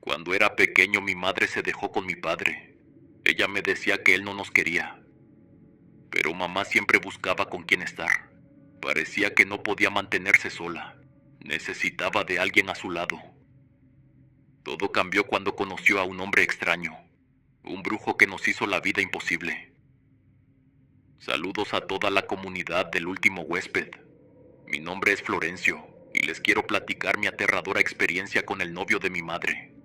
Cuando era pequeño mi madre se dejó con mi padre. Ella me decía que él no nos quería, pero mamá siempre buscaba con quién estar. Parecía que no podía mantenerse sola. Necesitaba de alguien a su lado. Todo cambió cuando conoció a un hombre extraño, un brujo que nos hizo la vida imposible. Saludos a toda la comunidad del último huésped. Mi nombre es Florencio y les quiero platicar mi aterradora experiencia con el novio de mi madre,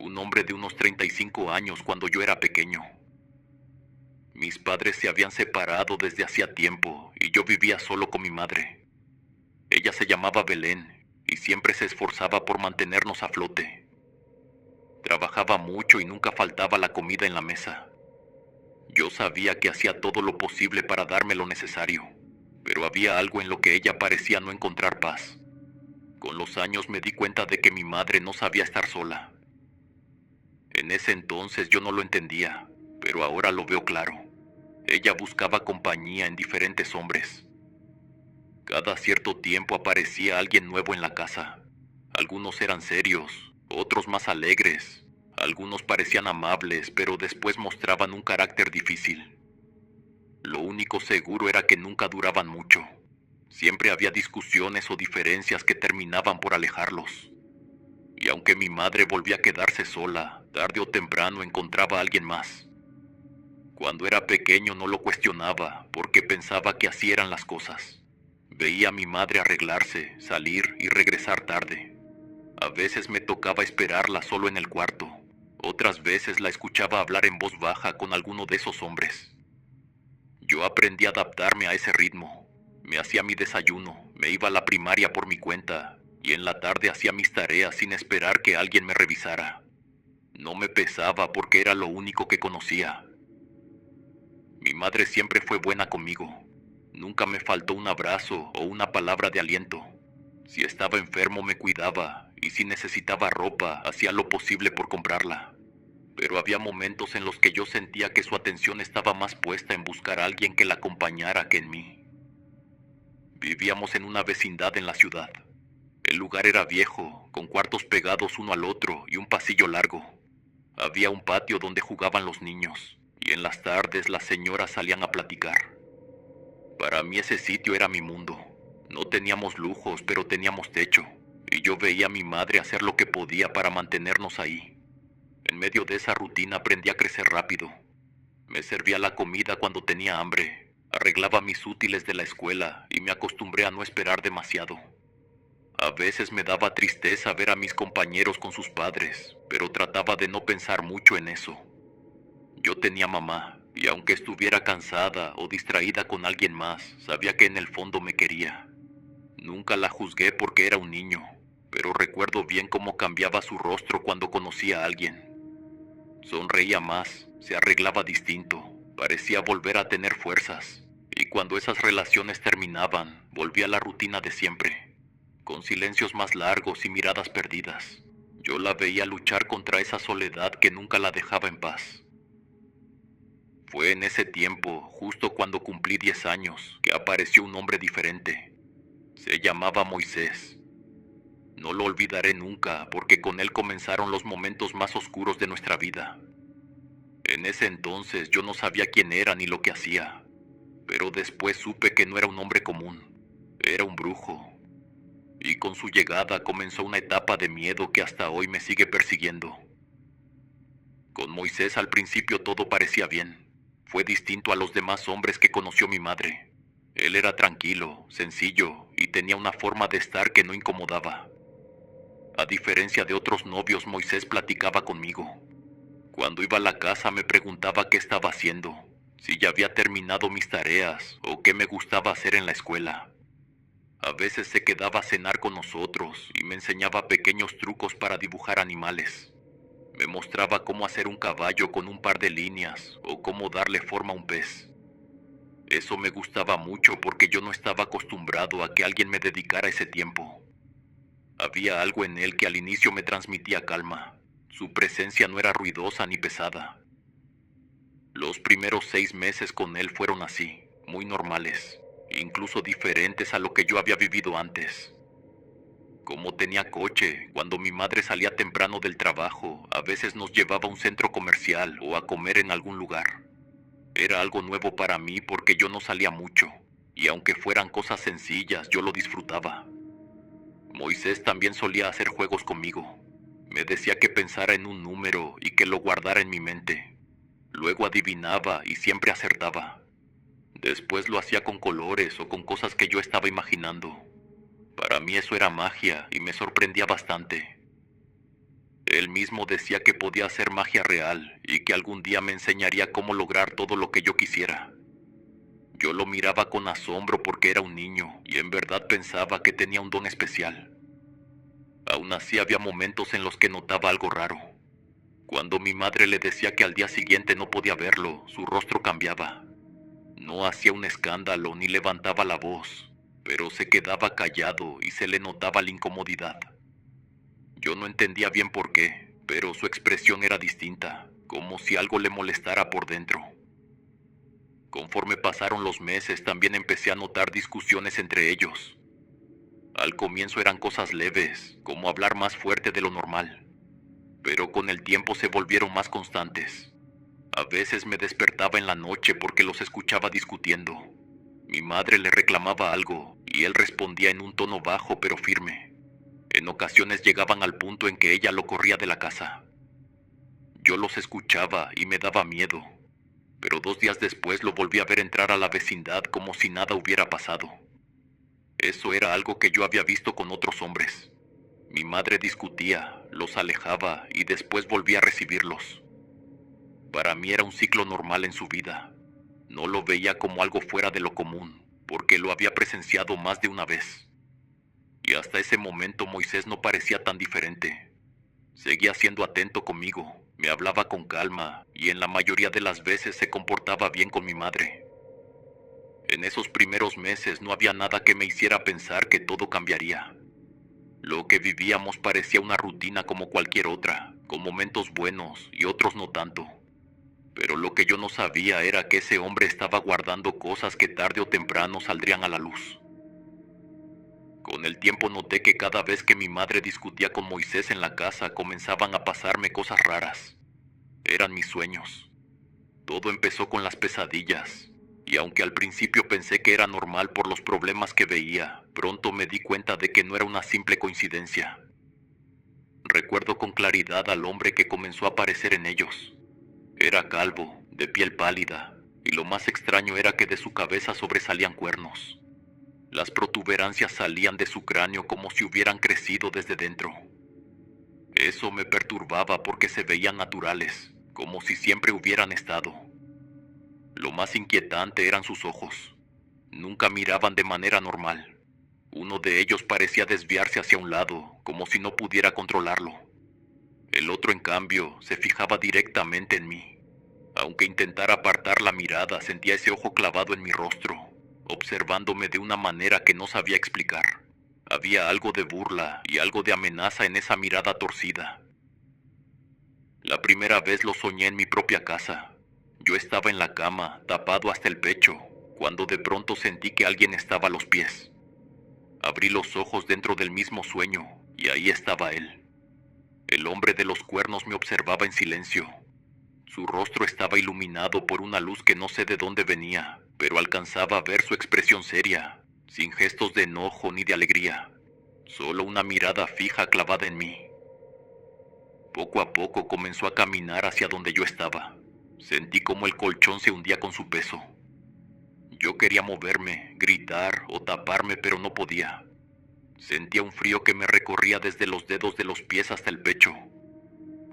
un hombre de unos 35 años cuando yo era pequeño. Mis padres se habían separado desde hacía tiempo y yo vivía solo con mi madre. Ella se llamaba Belén y siempre se esforzaba por mantenernos a flote. Trabajaba mucho y nunca faltaba la comida en la mesa. Yo sabía que hacía todo lo posible para darme lo necesario, pero había algo en lo que ella parecía no encontrar paz. Con los años me di cuenta de que mi madre no sabía estar sola. En ese entonces yo no lo entendía, pero ahora lo veo claro. Ella buscaba compañía en diferentes hombres. Cada cierto tiempo aparecía alguien nuevo en la casa. Algunos eran serios, otros más alegres. Algunos parecían amables, pero después mostraban un carácter difícil. Lo único seguro era que nunca duraban mucho. Siempre había discusiones o diferencias que terminaban por alejarlos. Y aunque mi madre volvía a quedarse sola, tarde o temprano encontraba a alguien más. Cuando era pequeño no lo cuestionaba, porque pensaba que así eran las cosas. Veía a mi madre arreglarse, salir y regresar tarde. A veces me tocaba esperarla solo en el cuarto. Otras veces la escuchaba hablar en voz baja con alguno de esos hombres. Yo aprendí a adaptarme a ese ritmo. Me hacía mi desayuno, me iba a la primaria por mi cuenta, y en la tarde hacía mis tareas sin esperar que alguien me revisara. No me pesaba porque era lo único que conocía. Mi madre siempre fue buena conmigo. Nunca me faltó un abrazo o una palabra de aliento. Si estaba enfermo me cuidaba, y si necesitaba ropa, hacía lo posible por comprarla. Pero había momentos en los que yo sentía que su atención estaba más puesta en buscar a alguien que la acompañara que en mí. Vivíamos en una vecindad en la ciudad. El lugar era viejo, con cuartos pegados uno al otro y un pasillo largo. Había un patio donde jugaban los niños, y en las tardes las señoras salían a platicar. Para mí ese sitio era mi mundo. No teníamos lujos, pero teníamos techo, y yo veía a mi madre hacer lo que podía para mantenernos ahí. En medio de esa rutina aprendí a crecer rápido. Me servía la comida cuando tenía hambre, arreglaba mis útiles de la escuela y me acostumbré a no esperar demasiado. A veces me daba tristeza ver a mis compañeros con sus padres, pero trataba de no pensar mucho en eso. Yo tenía mamá, y aunque estuviera cansada o distraída con alguien más, sabía que en el fondo me quería. Nunca la juzgué porque era un niño, pero recuerdo bien cómo cambiaba su rostro cuando conocía a alguien. Sonreía más, se arreglaba distinto, parecía volver a tener fuerzas, y cuando esas relaciones terminaban, volvía a la rutina de siempre, con silencios más largos y miradas perdidas. Yo la veía luchar contra esa soledad que nunca la dejaba en paz. Fue en ese tiempo, justo cuando cumplí 10 años, que apareció un hombre diferente. Se llamaba Moisés. No lo olvidaré nunca, porque con él comenzaron los momentos más oscuros de nuestra vida. En ese entonces yo no sabía quién era ni lo que hacía, pero después supe que no era un hombre común, era un brujo. Y con su llegada comenzó una etapa de miedo que hasta hoy me sigue persiguiendo. Con Moisés al principio todo parecía bien. Fue distinto a los demás hombres que conoció mi madre. Él era tranquilo, sencillo y tenía una forma de estar que no incomodaba. A diferencia de otros novios, Moisés platicaba conmigo. Cuando iba a la casa me preguntaba qué estaba haciendo, si ya había terminado mis tareas o qué me gustaba hacer en la escuela. A veces se quedaba a cenar con nosotros y me enseñaba pequeños trucos para dibujar animales. Me mostraba cómo hacer un caballo con un par de líneas o cómo darle forma a un pez. Eso me gustaba mucho porque yo no estaba acostumbrado a que alguien me dedicara ese tiempo. Había algo en él que al inicio me transmitía calma. Su presencia no era ruidosa ni pesada. Los primeros 6 meses con él fueron así, muy normales, incluso diferentes a lo que yo había vivido antes. Como tenía coche, cuando mi madre salía temprano del trabajo, a veces nos llevaba a un centro comercial o a comer en algún lugar. Era algo nuevo para mí porque yo no salía mucho, y aunque fueran cosas sencillas, yo lo disfrutaba. Moisés también solía hacer juegos conmigo. Me decía que pensara en un número y que lo guardara en mi mente. Luego adivinaba y siempre acertaba. Después lo hacía con colores o con cosas que yo estaba imaginando. Para mí eso era magia y me sorprendía bastante. Él mismo decía que podía hacer magia real y que algún día me enseñaría cómo lograr todo lo que yo quisiera. Yo lo miraba con asombro porque era un niño y en verdad pensaba que tenía un don especial. Aún así había momentos en los que notaba algo raro. Cuando mi madre le decía que al día siguiente no podía verlo, su rostro cambiaba. No hacía un escándalo ni levantaba la voz, pero se quedaba callado y se le notaba la incomodidad. Yo no entendía bien por qué, pero su expresión era distinta, como si algo le molestara por dentro. Conforme pasaron los meses, también empecé a notar discusiones entre ellos. Al comienzo eran cosas leves, como hablar más fuerte de lo normal, pero con el tiempo se volvieron más constantes. A veces me despertaba en la noche porque los escuchaba discutiendo. Mi madre le reclamaba algo y él respondía en un tono bajo pero firme. En ocasiones llegaban al punto en que ella lo corría de la casa. Yo los escuchaba y me daba miedo, pero 2 días después lo volví a ver entrar a la vecindad como si nada hubiera pasado. Eso era algo que yo había visto con otros hombres. Mi madre discutía, los alejaba y después volvía a recibirlos. Para mí era un ciclo normal en su vida. No lo veía como algo fuera de lo común, porque lo había presenciado más de una vez. Y hasta ese momento Moisés no parecía tan diferente. Seguía siendo atento conmigo, me hablaba con calma y en la mayoría de las veces se comportaba bien con mi madre. En esos primeros meses no había nada que me hiciera pensar que todo cambiaría. Lo que vivíamos parecía una rutina como cualquier otra, con momentos buenos y otros no tanto. Pero lo que yo no sabía era que ese hombre estaba guardando cosas que tarde o temprano saldrían a la luz. Con el tiempo noté que cada vez que mi madre discutía con Moisés en la casa comenzaban a pasarme cosas raras. Eran mis sueños. Todo empezó con las pesadillas, y aunque al principio pensé que era normal por los problemas que veía, pronto me di cuenta de que no era una simple coincidencia. Recuerdo con claridad al hombre que comenzó a aparecer en ellos. Era calvo, de piel pálida, y lo más extraño era que de su cabeza sobresalían cuernos. Las protuberancias salían de su cráneo como si hubieran crecido desde dentro. Eso me perturbaba porque se veían naturales, como si siempre hubieran estado. Lo más inquietante eran sus ojos. Nunca miraban de manera normal. Uno de ellos parecía desviarse hacia un lado, como si no pudiera controlarlo. El otro, en cambio, se fijaba directamente en mí. Aunque intentara apartar la mirada, sentía ese ojo clavado en mi rostro, observándome de una manera que no sabía explicar. Había algo de burla y algo de amenaza en esa mirada torcida. La primera vez lo soñé en mi propia casa. Yo estaba en la cama, tapado hasta el pecho, cuando de pronto sentí que alguien estaba a los pies. Abrí los ojos dentro del mismo sueño, y ahí estaba él. El hombre de los cuernos me observaba en silencio. Su rostro estaba iluminado por una luz que no sé de dónde venía, pero alcanzaba a ver su expresión seria, sin gestos de enojo ni de alegría, solo una mirada fija clavada en mí. Poco a poco comenzó a caminar hacia donde yo estaba. Sentí como el colchón se hundía con su peso. Yo quería moverme, gritar o taparme, pero no podía. Sentía un frío que me recorría desde los dedos de los pies hasta el pecho.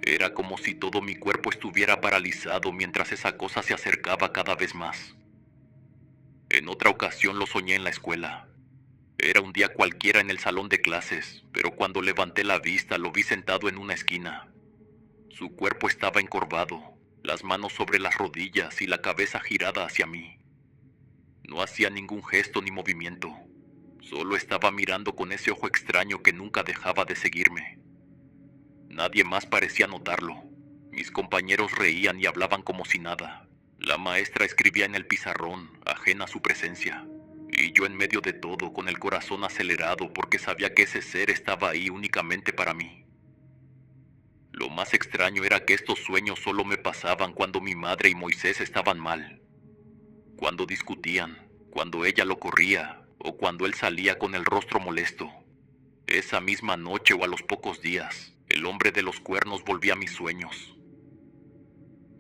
Era como si todo mi cuerpo estuviera paralizado mientras esa cosa se acercaba cada vez más. En otra ocasión lo soñé en la escuela. Era un día cualquiera en el salón de clases, pero cuando levanté la vista lo vi sentado en una esquina. Su cuerpo estaba encorvado, las manos sobre las rodillas y la cabeza girada hacia mí. No hacía ningún gesto ni movimiento. Solo estaba mirando con ese ojo extraño que nunca dejaba de seguirme. Nadie más parecía notarlo. Mis compañeros reían y hablaban como si nada. La maestra escribía en el pizarrón, ajena a su presencia. Y yo en medio de todo, con el corazón acelerado porque sabía que ese ser estaba ahí únicamente para mí. Lo más extraño era que estos sueños solo me pasaban cuando mi madre y Moisés estaban mal, cuando discutían, cuando ella lo corría o cuando él salía con el rostro molesto. Esa misma noche o a los pocos días, el hombre de los cuernos volvía a mis sueños.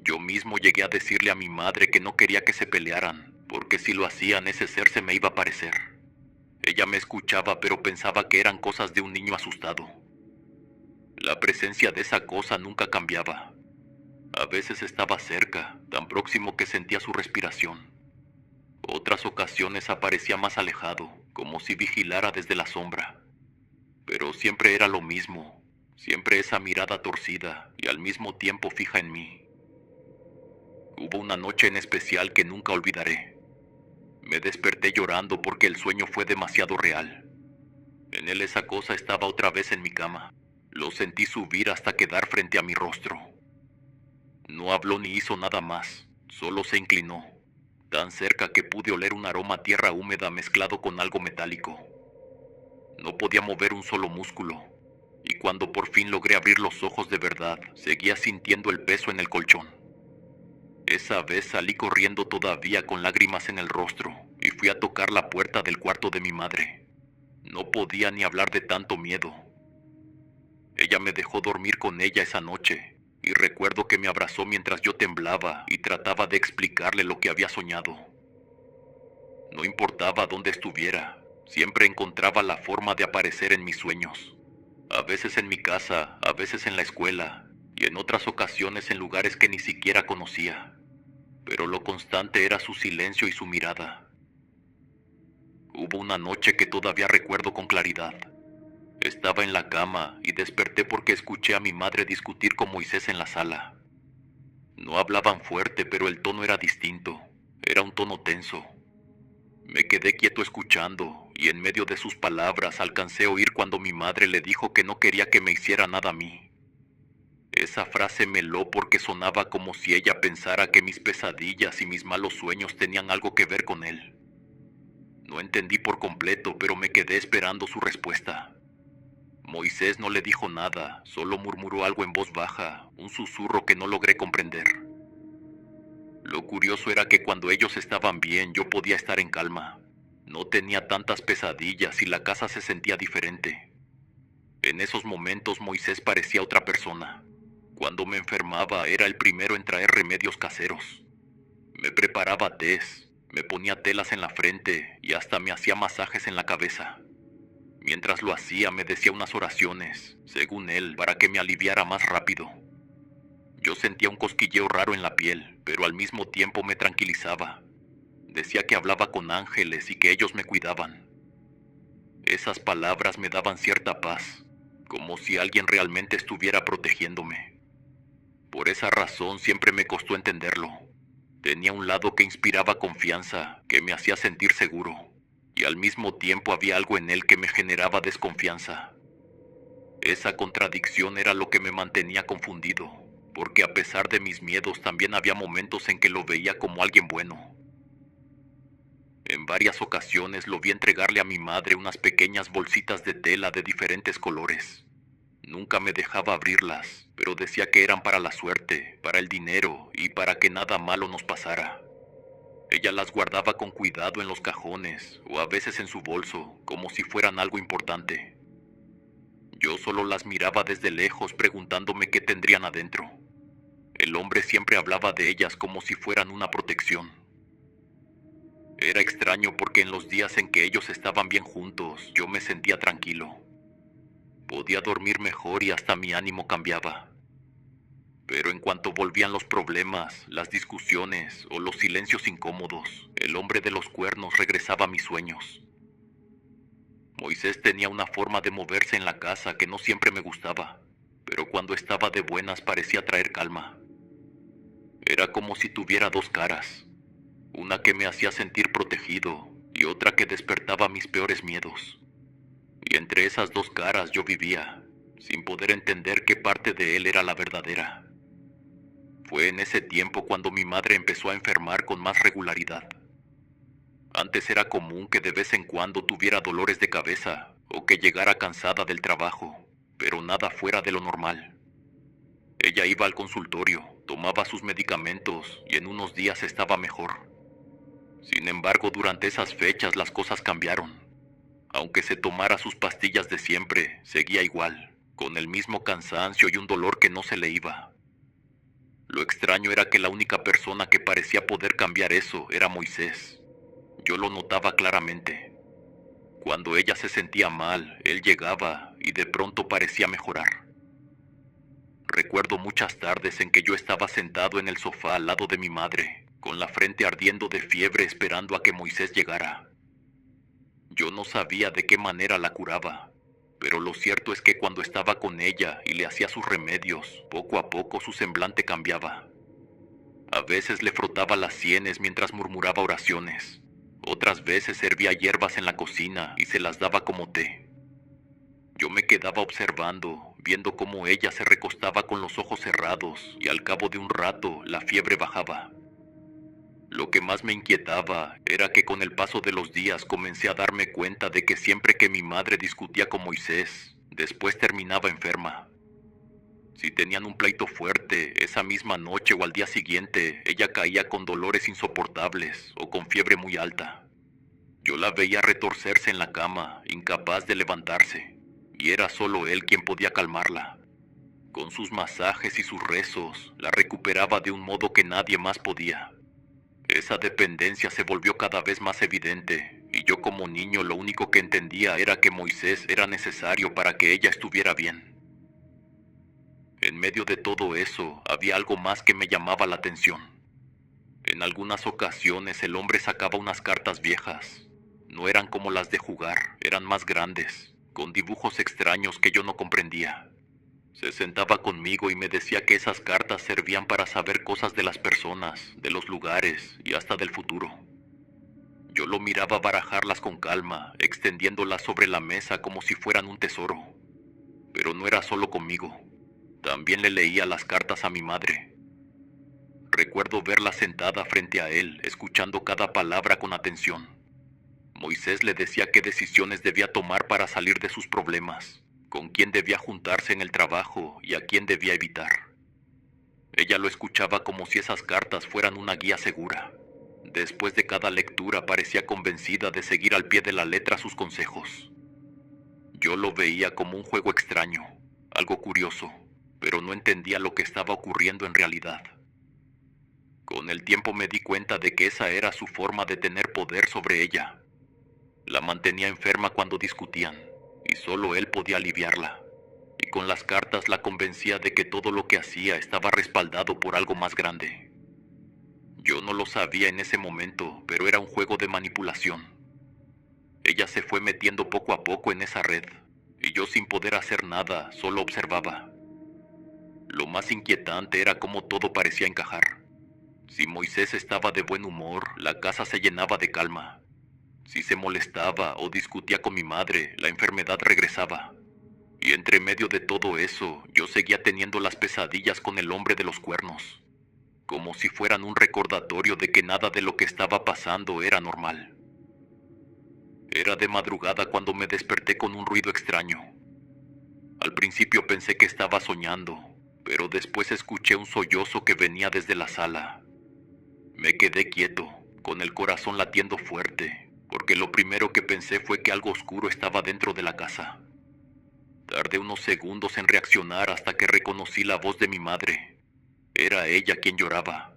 Yo mismo llegué a decirle a mi madre que no quería que se pelearan, porque si lo hacían ese ser se me iba a aparecer. Ella me escuchaba pero pensaba que eran cosas de un niño asustado. La presencia de esa cosa nunca cambiaba. A veces estaba cerca, tan próximo que sentía su respiración. Otras ocasiones aparecía más alejado, como si vigilara desde la sombra. Pero siempre era lo mismo, siempre esa mirada torcida y al mismo tiempo fija en mí. Hubo una noche en especial que nunca olvidaré. Me desperté llorando porque el sueño fue demasiado real. En él esa cosa estaba otra vez en mi cama. Lo sentí subir hasta quedar frente a mi rostro. No habló ni hizo nada más, solo se inclinó, tan cerca que pude oler un aroma a tierra húmeda mezclado con algo metálico. No podía mover un solo músculo, y cuando por fin logré abrir los ojos de verdad, seguía sintiendo el peso en el colchón. Esa vez salí corriendo todavía con lágrimas en el rostro, y fui a tocar la puerta del cuarto de mi madre. No podía ni hablar de tanto miedo. Ella me dejó dormir con ella esa noche, y recuerdo que me abrazó mientras yo temblaba y trataba de explicarle lo que había soñado. No importaba dónde estuviera, siempre encontraba la forma de aparecer en mis sueños. A veces en mi casa, a veces en la escuela, y en otras ocasiones en lugares que ni siquiera conocía. Pero lo constante era su silencio y su mirada. Hubo una noche que todavía recuerdo con claridad. Estaba en la cama y desperté porque escuché a mi madre discutir con Moisés en la sala. No hablaban fuerte, pero el tono era distinto. Era un tono tenso. Me quedé quieto escuchando, y en medio de sus palabras alcancé a oír cuando mi madre le dijo que no quería que me hiciera nada a mí. Esa frase me heló porque sonaba como si ella pensara que mis pesadillas y mis malos sueños tenían algo que ver con él. No entendí por completo, pero me quedé esperando su respuesta. Moisés no le dijo nada, solo murmuró algo en voz baja, un susurro que no logré comprender. Lo curioso era que cuando ellos estaban bien yo podía estar en calma. No tenía tantas pesadillas y la casa se sentía diferente. En esos momentos Moisés parecía otra persona. Cuando me enfermaba era el primero en traer remedios caseros. Me preparaba tés, me ponía telas en la frente y hasta me hacía masajes en la cabeza. Mientras lo hacía me decía unas oraciones, según él, para que me aliviara más rápido. Yo sentía un cosquilleo raro en la piel, pero al mismo tiempo me tranquilizaba. Decía que hablaba con ángeles y que ellos me cuidaban. Esas palabras me daban cierta paz, como si alguien realmente estuviera protegiéndome. Por esa razón siempre me costó entenderlo. Tenía un lado que inspiraba confianza, que me hacía sentir seguro, y al mismo tiempo había algo en él que me generaba desconfianza. Esa contradicción era lo que me mantenía confundido, porque a pesar de mis miedos también había momentos en que lo veía como alguien bueno. En varias ocasiones lo vi entregarle a mi madre unas pequeñas bolsitas de tela de diferentes colores. Nunca me dejaba abrirlas, pero decía que eran para la suerte, para el dinero y para que nada malo nos pasara. Ella las guardaba con cuidado en los cajones o a veces en su bolso, como si fueran algo importante. Yo solo las miraba desde lejos preguntándome qué tendrían adentro. El hombre siempre hablaba de ellas como si fueran una protección. Era extraño porque en los días en que ellos estaban bien juntos, yo me sentía tranquilo. Podía dormir mejor y hasta mi ánimo cambiaba. Pero en cuanto volvían los problemas, las discusiones o los silencios incómodos, el hombre de los cuernos regresaba a mis sueños. Moisés tenía una forma de moverse en la casa que no siempre me gustaba, pero cuando estaba de buenas parecía traer calma. Era como si tuviera dos caras, una que me hacía sentir protegido y otra que despertaba mis peores miedos. Y entre esas dos caras yo vivía, sin poder entender qué parte de él era la verdadera. Fue en ese tiempo cuando mi madre empezó a enfermar con más regularidad. Antes era común que de vez en cuando tuviera dolores de cabeza o que llegara cansada del trabajo, pero nada fuera de lo normal. Ella iba al consultorio, tomaba sus medicamentos y en unos días estaba mejor. Sin embargo, durante esas fechas las cosas cambiaron. Aunque se tomara sus pastillas de siempre, seguía igual, con el mismo cansancio y un dolor que no se le iba. Lo extraño era que la única persona que parecía poder cambiar eso era Moisés. Yo lo notaba claramente. Cuando ella se sentía mal, él llegaba y de pronto parecía mejorar. Recuerdo muchas tardes en que yo estaba sentado en el sofá al lado de mi madre, con la frente ardiendo de fiebre esperando a que Moisés llegara. Yo no sabía de qué manera la curaba, pero lo cierto es que cuando estaba con ella y le hacía sus remedios, poco a poco su semblante cambiaba. A veces le frotaba las sienes mientras murmuraba oraciones. Otras veces servía hierbas en la cocina y se las daba como té. Yo me quedaba observando, viendo cómo ella se recostaba con los ojos cerrados y al cabo de un rato la fiebre bajaba. Lo que más me inquietaba era que con el paso de los días comencé a darme cuenta de que siempre que mi madre discutía con Moisés, después terminaba enferma. Si tenían un pleito fuerte, esa misma noche o al día siguiente, ella caía con dolores insoportables o con fiebre muy alta. Yo la veía retorcerse en la cama, incapaz de levantarse, y era solo él quien podía calmarla. Con sus masajes y sus rezos, la recuperaba de un modo que nadie más podía. Esa dependencia se volvió cada vez más evidente, y yo como niño lo único que entendía era que Moisés era necesario para que ella estuviera bien. En medio de todo eso, había algo más que me llamaba la atención. En algunas ocasiones el hombre sacaba unas cartas viejas. No eran como las de jugar, eran más grandes, con dibujos extraños que yo no comprendía. Se sentaba conmigo y me decía que esas cartas servían para saber cosas de las personas, de los lugares y hasta del futuro. Yo lo miraba barajarlas con calma, extendiéndolas sobre la mesa como si fueran un tesoro. Pero no era solo conmigo. También le leía las cartas a mi madre. Recuerdo verla sentada frente a él, escuchando cada palabra con atención. Moisés le decía qué decisiones debía tomar para salir de sus problemas, con quién debía juntarse en el trabajo y a quién debía evitar. Ella lo escuchaba como si esas cartas fueran una guía segura. Después de cada lectura parecía convencida de seguir al pie de la letra sus consejos. Yo lo veía como un juego extraño, algo curioso, pero no entendía lo que estaba ocurriendo en realidad. Con el tiempo me di cuenta de que esa era su forma de tener poder sobre ella. La mantenía enferma cuando discutían, y solo él podía aliviarla. Y con las cartas la convencía de que todo lo que hacía estaba respaldado por algo más grande. Yo no lo sabía en ese momento, pero era un juego de manipulación. Ella se fue metiendo poco a poco en esa red, y yo sin poder hacer nada, solo observaba. Lo más inquietante era cómo todo parecía encajar. Si Moisés estaba de buen humor, la casa se llenaba de calma. Si se molestaba o discutía con mi madre, la enfermedad regresaba. Y entre medio de todo eso, yo seguía teniendo las pesadillas con el hombre de los cuernos, como si fueran un recordatorio de que nada de lo que estaba pasando era normal. Era de madrugada cuando me desperté con un ruido extraño. Al principio pensé que estaba soñando, pero después escuché un sollozo que venía desde la sala. Me quedé quieto, con el corazón latiendo fuerte, porque lo primero que pensé fue que algo oscuro estaba dentro de la casa. Tardé unos segundos en reaccionar hasta que reconocí la voz de mi madre. Era ella quien lloraba.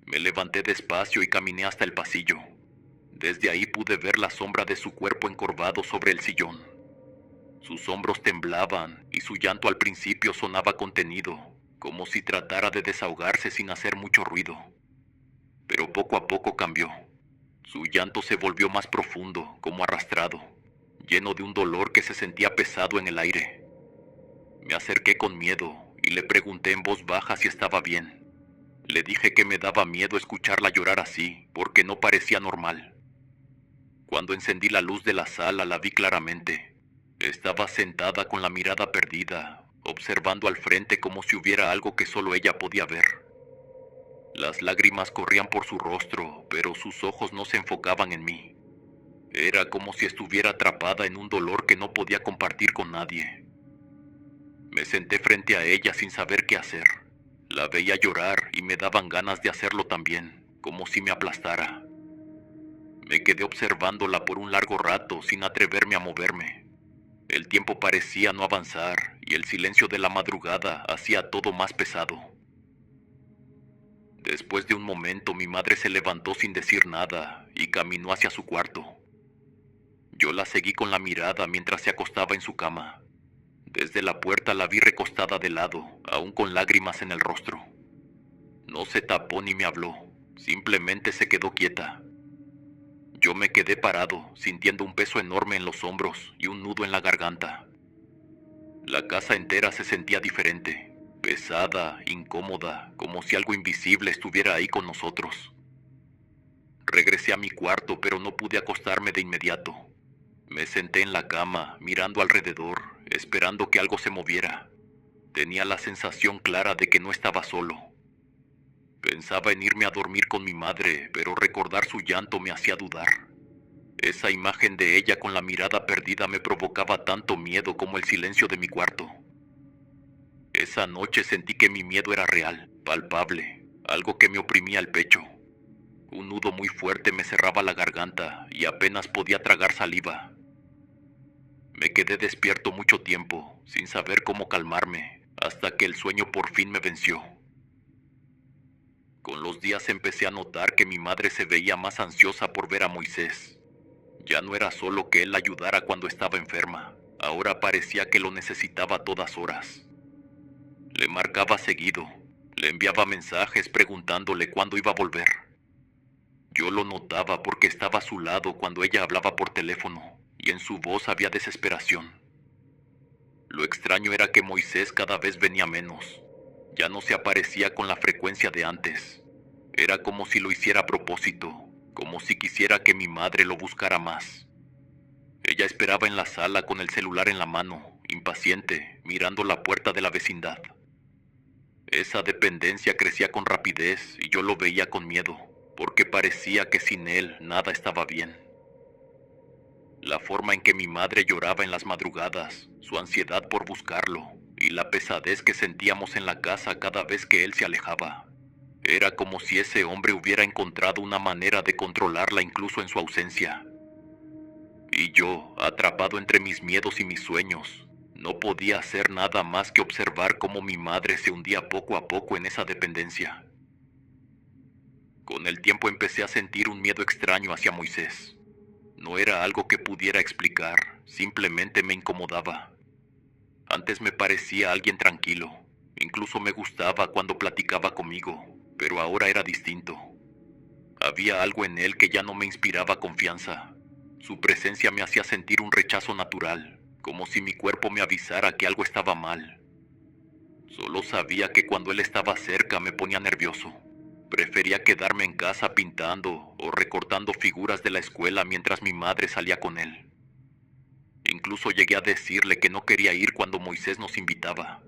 Me levanté despacio y caminé hasta el pasillo. Desde ahí pude ver la sombra de su cuerpo encorvado sobre el sillón. Sus hombros temblaban y su llanto al principio sonaba contenido, como si tratara de desahogarse sin hacer mucho ruido. Pero poco a poco cambió. Su llanto se volvió más profundo, como arrastrado, lleno de un dolor que se sentía pesado en el aire. Me acerqué con miedo y le pregunté en voz baja si estaba bien. Le dije que me daba miedo escucharla llorar así, porque no parecía normal. Cuando encendí la luz de la sala la vi claramente. Estaba sentada con la mirada perdida, observando al frente como si hubiera algo que solo ella podía ver. Las lágrimas corrían por su rostro, pero sus ojos no se enfocaban en mí. Era como si estuviera atrapada en un dolor que no podía compartir con nadie. Me senté frente a ella sin saber qué hacer. La veía llorar y me daban ganas de hacerlo también, como si me aplastara. Me quedé observándola por un largo rato sin atreverme a moverme. El tiempo parecía no avanzar y el silencio de la madrugada hacía todo más pesado. Después de un momento mi madre se levantó sin decir nada y caminó hacia su cuarto. Yo la seguí con la mirada mientras se acostaba en su cama. Desde la puerta la vi recostada de lado, aún con lágrimas en el rostro. No se tapó ni me habló, simplemente se quedó quieta. Yo me quedé parado, sintiendo un peso enorme en los hombros y un nudo en la garganta. La casa entera se sentía diferente, pesada, incómoda, como si algo invisible estuviera ahí con nosotros. Regresé a mi cuarto, pero no pude acostarme de inmediato. Me senté en la cama, mirando alrededor, esperando que algo se moviera. Tenía la sensación clara de que no estaba solo. Pensaba en irme a dormir con mi madre, pero recordar su llanto me hacía dudar. Esa imagen de ella con la mirada perdida me provocaba tanto miedo como el silencio de mi cuarto. Esa noche sentí que mi miedo era real, palpable, algo que me oprimía el pecho. Un nudo muy fuerte me cerraba la garganta y apenas podía tragar saliva. Me quedé despierto mucho tiempo, sin saber cómo calmarme, hasta que el sueño por fin me venció. Con los días empecé a notar que mi madre se veía más ansiosa por ver a Moisés. Ya no era solo que él la ayudara cuando estaba enferma, ahora parecía que lo necesitaba a todas horas. Le marcaba seguido, le enviaba mensajes preguntándole cuándo iba a volver. Yo lo notaba porque estaba a su lado cuando ella hablaba por teléfono, y en su voz había desesperación. Lo extraño era que Moisés cada vez venía menos. Ya no se aparecía con la frecuencia de antes. Era como si lo hiciera a propósito, como si quisiera que mi madre lo buscara más. Ella esperaba en la sala con el celular en la mano, impaciente, mirando la puerta de la vecindad. Esa dependencia crecía con rapidez y yo lo veía con miedo, porque parecía que sin él nada estaba bien. La forma en que mi madre lloraba en las madrugadas, su ansiedad por buscarlo y la pesadez que sentíamos en la casa cada vez que él se alejaba. Era como si ese hombre hubiera encontrado una manera de controlarla incluso en su ausencia. Y yo, atrapado entre mis miedos y mis sueños, no podía hacer nada más que observar cómo mi madre se hundía poco a poco en esa dependencia. Con el tiempo empecé a sentir un miedo extraño hacia Moisés. No era algo que pudiera explicar, simplemente me incomodaba. Antes me parecía alguien tranquilo, incluso me gustaba cuando platicaba conmigo, pero ahora era distinto. Había algo en él que ya no me inspiraba confianza. Su presencia me hacía sentir un rechazo natural, como si mi cuerpo me avisara que algo estaba mal. Solo sabía que cuando él estaba cerca me ponía nervioso. Prefería quedarme en casa pintando o recortando figuras de la escuela mientras mi madre salía con él. Incluso llegué a decirle que no quería ir cuando Moisés nos invitaba.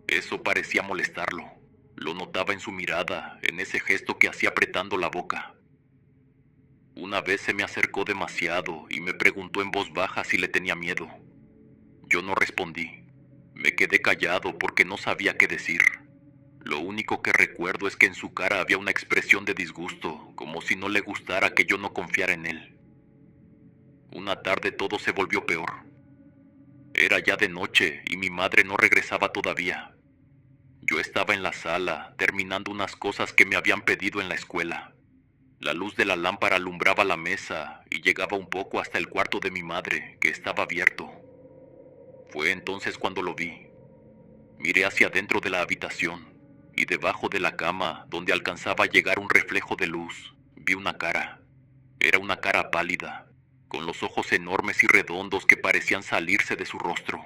Eso parecía molestarlo. Lo notaba en su mirada, en ese gesto que hacía apretando la boca. Una vez se me acercó demasiado y me preguntó en voz baja si le tenía miedo. Yo no respondí. Me quedé callado porque no sabía qué decir. Lo único que recuerdo es que en su cara había una expresión de disgusto, como si no le gustara que yo no confiara en él. Una tarde todo se volvió peor. Era ya de noche y mi madre no regresaba todavía. Yo estaba en la sala, terminando unas cosas que me habían pedido en la escuela. La luz de la lámpara alumbraba la mesa y llegaba un poco hasta el cuarto de mi madre, que estaba abierto. Fue entonces cuando lo vi. Miré hacia adentro de la habitación y debajo de la cama, donde alcanzaba a llegar un reflejo de luz, vi una cara. Era una cara pálida, con los ojos enormes y redondos que parecían salirse de su rostro.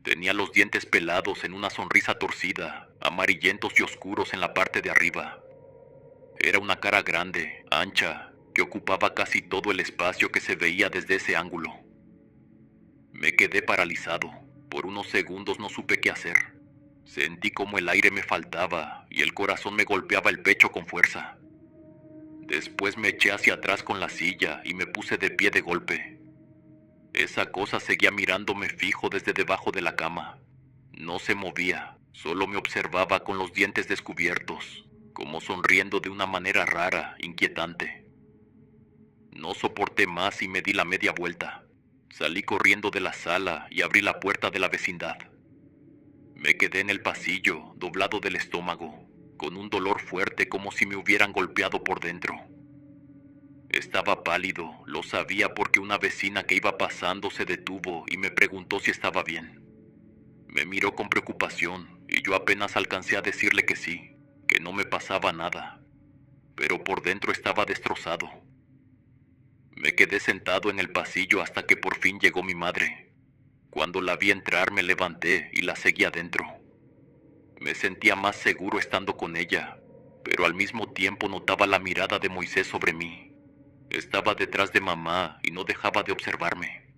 Tenía los dientes pelados en una sonrisa torcida, amarillentos y oscuros en la parte de arriba. Era una cara grande, ancha, que ocupaba casi todo el espacio que se veía desde ese ángulo. Me quedé paralizado. Por unos segundos no supe qué hacer. Sentí como el aire me faltaba y el corazón me golpeaba el pecho con fuerza. Después me eché hacia atrás con la silla y me puse de pie de golpe. Esa cosa seguía mirándome fijo desde debajo de la cama. No se movía, solo me observaba con los dientes descubiertos, como sonriendo de una manera rara, inquietante. No soporté más y me di la media vuelta. Salí corriendo de la sala y abrí la puerta de la vecindad. Me quedé en el pasillo, doblado del estómago, con un dolor fuerte como si me hubieran golpeado por dentro. Estaba pálido, lo sabía porque una vecina que iba pasando se detuvo y me preguntó si estaba bien. Me miró con preocupación y yo apenas alcancé a decirle que sí, que no me pasaba nada, pero por dentro estaba destrozado. Me quedé sentado en el pasillo hasta que por fin llegó mi madre. Cuando la vi entrar me levanté y la seguí adentro. Me sentía más seguro estando con ella, pero al mismo tiempo notaba la mirada de Moisés sobre mí. Estaba detrás de mamá y no dejaba de observarme.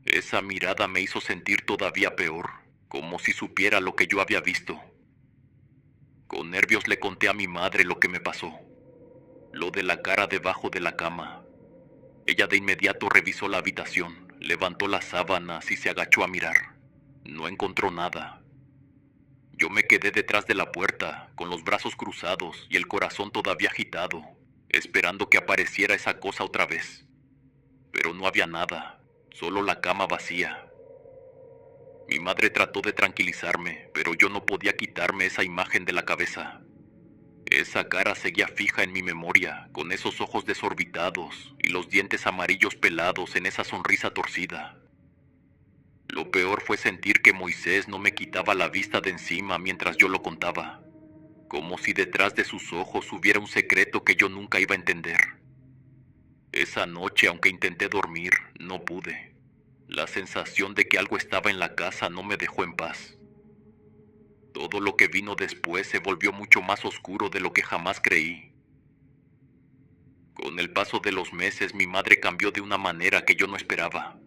Esa mirada me hizo sentir todavía peor, como si supiera lo que yo había visto. Con nervios le conté a mi madre lo que me pasó, lo de la cara debajo de la cama. Ella de inmediato revisó la habitación, levantó las sábanas y se agachó a mirar. No encontró nada. Yo me quedé detrás de la puerta, con los brazos cruzados y el corazón todavía agitado, esperando que apareciera esa cosa otra vez. Pero no había nada, solo la cama vacía. Mi madre trató de tranquilizarme, pero yo no podía quitarme esa imagen de la cabeza. Esa cara seguía fija en mi memoria, con esos ojos desorbitados y los dientes amarillos pelados en esa sonrisa torcida. Lo peor fue sentir que Moisés no me quitaba la vista de encima mientras yo lo contaba, como si detrás de sus ojos hubiera un secreto que yo nunca iba a entender. Esa noche, aunque intenté dormir, no pude. La sensación de que algo estaba en la casa no me dejó en paz. Todo lo que vino después se volvió mucho más oscuro de lo que jamás creí. Con el paso de los meses, mi madre cambió de una manera que yo no esperaba.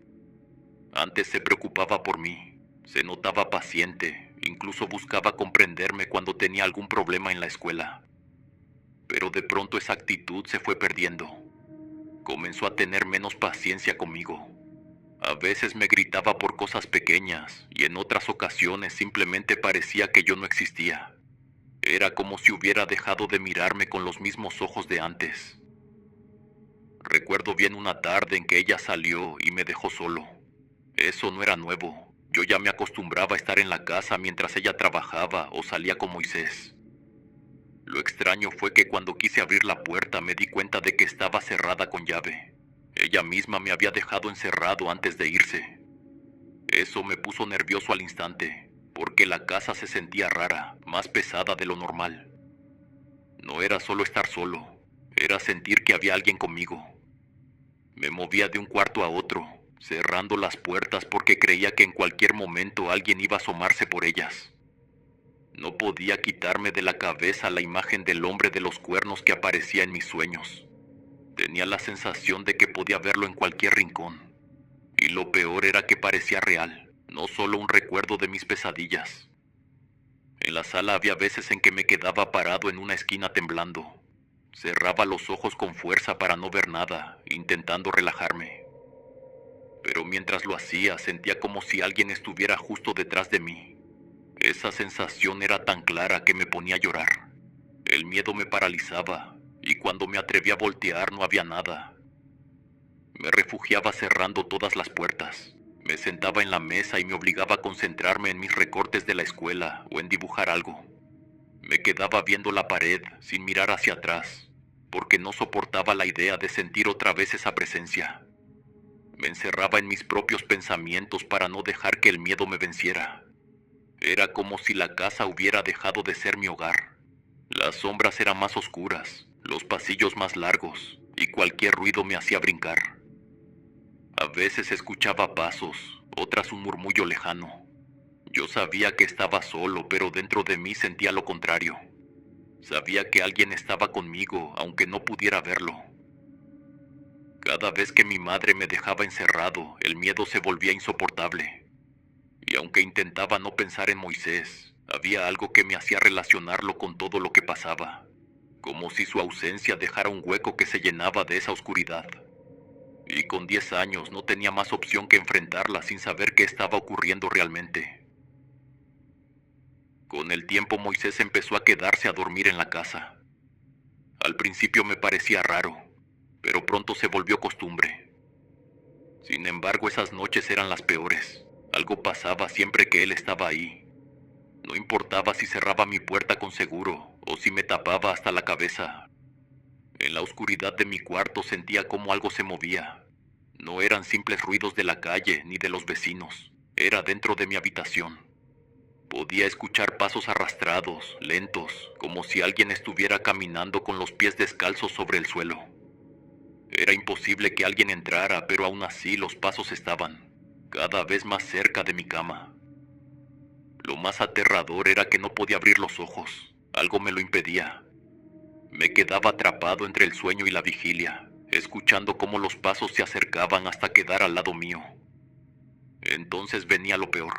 Antes se preocupaba por mí, se notaba paciente, incluso buscaba comprenderme cuando tenía algún problema en la escuela. Pero de pronto esa actitud se fue perdiendo. Comenzó a tener menos paciencia conmigo. A veces me gritaba por cosas pequeñas y en otras ocasiones simplemente parecía que yo no existía. Era como si hubiera dejado de mirarme con los mismos ojos de antes. Recuerdo bien una tarde en que ella salió y me dejó solo. Eso no era nuevo. Yo ya me acostumbraba a estar en la casa mientras ella trabajaba o salía con Moisés. Lo extraño fue que cuando quise abrir la puerta me di cuenta de que estaba cerrada con llave. Ella misma me había dejado encerrado antes de irse. Eso me puso nervioso al instante, porque la casa se sentía rara, más pesada de lo normal. No era solo estar solo, era sentir que había alguien conmigo. Me movía de un cuarto a otro, cerrando las puertas porque creía que en cualquier momento alguien iba a asomarse por ellas. No podía quitarme de la cabeza la imagen del hombre de los cuernos que aparecía en mis sueños. Tenía la sensación de que podía verlo en cualquier rincón. Y lo peor era que parecía real, no solo un recuerdo de mis pesadillas. En la sala había veces en que me quedaba parado en una esquina temblando. Cerraba los ojos con fuerza para no ver nada, intentando relajarme. Pero mientras lo hacía, sentía como si alguien estuviera justo detrás de mí. Esa sensación era tan clara que me ponía a llorar. El miedo me paralizaba, y cuando me atreví a voltear no había nada. Me refugiaba cerrando todas las puertas. Me sentaba en la mesa y me obligaba a concentrarme en mis recortes de la escuela o en dibujar algo. Me quedaba viendo la pared sin mirar hacia atrás, porque no soportaba la idea de sentir otra vez esa presencia. Me encerraba en mis propios pensamientos para no dejar que el miedo me venciera. Era como si la casa hubiera dejado de ser mi hogar. Las sombras eran más oscuras, los pasillos más largos, y cualquier ruido me hacía brincar. A veces escuchaba pasos, otras un murmullo lejano. Yo sabía que estaba solo, pero dentro de mí sentía lo contrario. Sabía que alguien estaba conmigo, aunque no pudiera verlo. Cada vez que mi madre me dejaba encerrado, el miedo se volvía insoportable. Y aunque intentaba no pensar en Moisés, Había algo que me hacía relacionarlo con todo lo que pasaba, como si su ausencia dejara un hueco que se llenaba de esa oscuridad. Y con 10 años no tenía más opción que enfrentarla sin saber qué estaba ocurriendo realmente. Con el tiempo Moisés empezó a quedarse a dormir en la casa. Al principio me parecía raro, pero pronto se volvió costumbre. Sin embargo, esas noches eran las peores. Algo pasaba siempre que él estaba ahí. No importaba si cerraba mi puerta con seguro o si me tapaba hasta la cabeza. En la oscuridad de mi cuarto sentía como algo se movía. No eran simples ruidos de la calle ni de los vecinos. Era dentro de mi habitación. Podía escuchar pasos arrastrados, lentos, como si alguien estuviera caminando con los pies descalzos sobre el suelo. Era imposible que alguien entrara, pero aún así los pasos estaban, cada vez más cerca de mi cama. Lo más aterrador era que no podía abrir los ojos. Algo me lo impedía. Me quedaba atrapado entre el sueño y la vigilia, escuchando cómo los pasos se acercaban hasta quedar al lado mío. Entonces venía lo peor.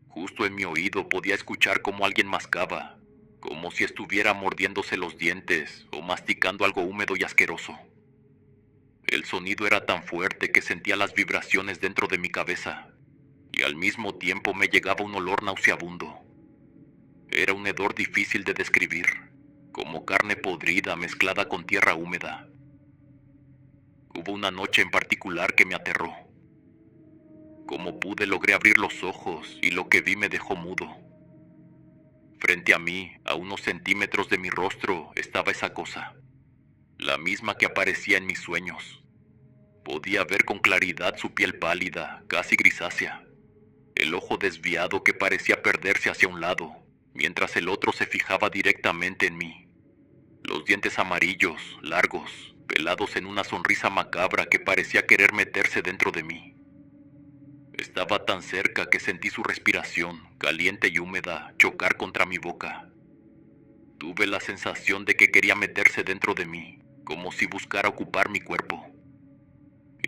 Justo en mi oído podía escuchar cómo alguien mascaba, como si estuviera mordiéndose los dientes o masticando algo húmedo y asqueroso. El sonido era tan fuerte que sentía las vibraciones dentro de mi cabeza, y al mismo tiempo me llegaba un olor nauseabundo. Era un hedor difícil de describir, como carne podrida mezclada con tierra húmeda. Hubo una noche en particular que me aterró. Como pude logré abrir los ojos y lo que vi me dejó mudo. Frente a mí, a unos centímetros de mi rostro, estaba esa cosa, la misma que aparecía en mis sueños. Podía ver con claridad su piel pálida, casi grisácea, el ojo desviado que parecía perderse hacia un lado, mientras el otro se fijaba directamente en mí. Los dientes amarillos, largos, pelados en una sonrisa macabra que parecía querer meterse dentro de mí. Estaba tan cerca que sentí su respiración, caliente y húmeda, chocar contra mi boca. Tuve la sensación de que quería meterse dentro de mí, como si buscara ocupar mi cuerpo.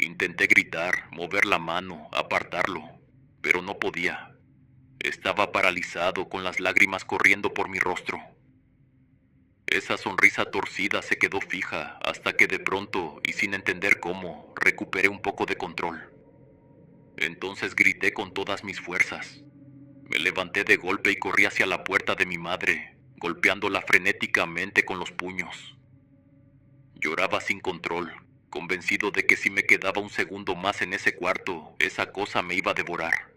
Intenté gritar, mover la mano, apartarlo, pero no podía. Estaba paralizado con las lágrimas corriendo por mi rostro. Esa sonrisa torcida se quedó fija hasta que de pronto, y sin entender cómo, recuperé un poco de control. Entonces grité con todas mis fuerzas. Me levanté de golpe y corrí hacia la puerta de mi madre, golpeándola frenéticamente con los puños. Lloraba sin control, convencido de que si me quedaba un segundo más en ese cuarto, esa cosa me iba a devorar.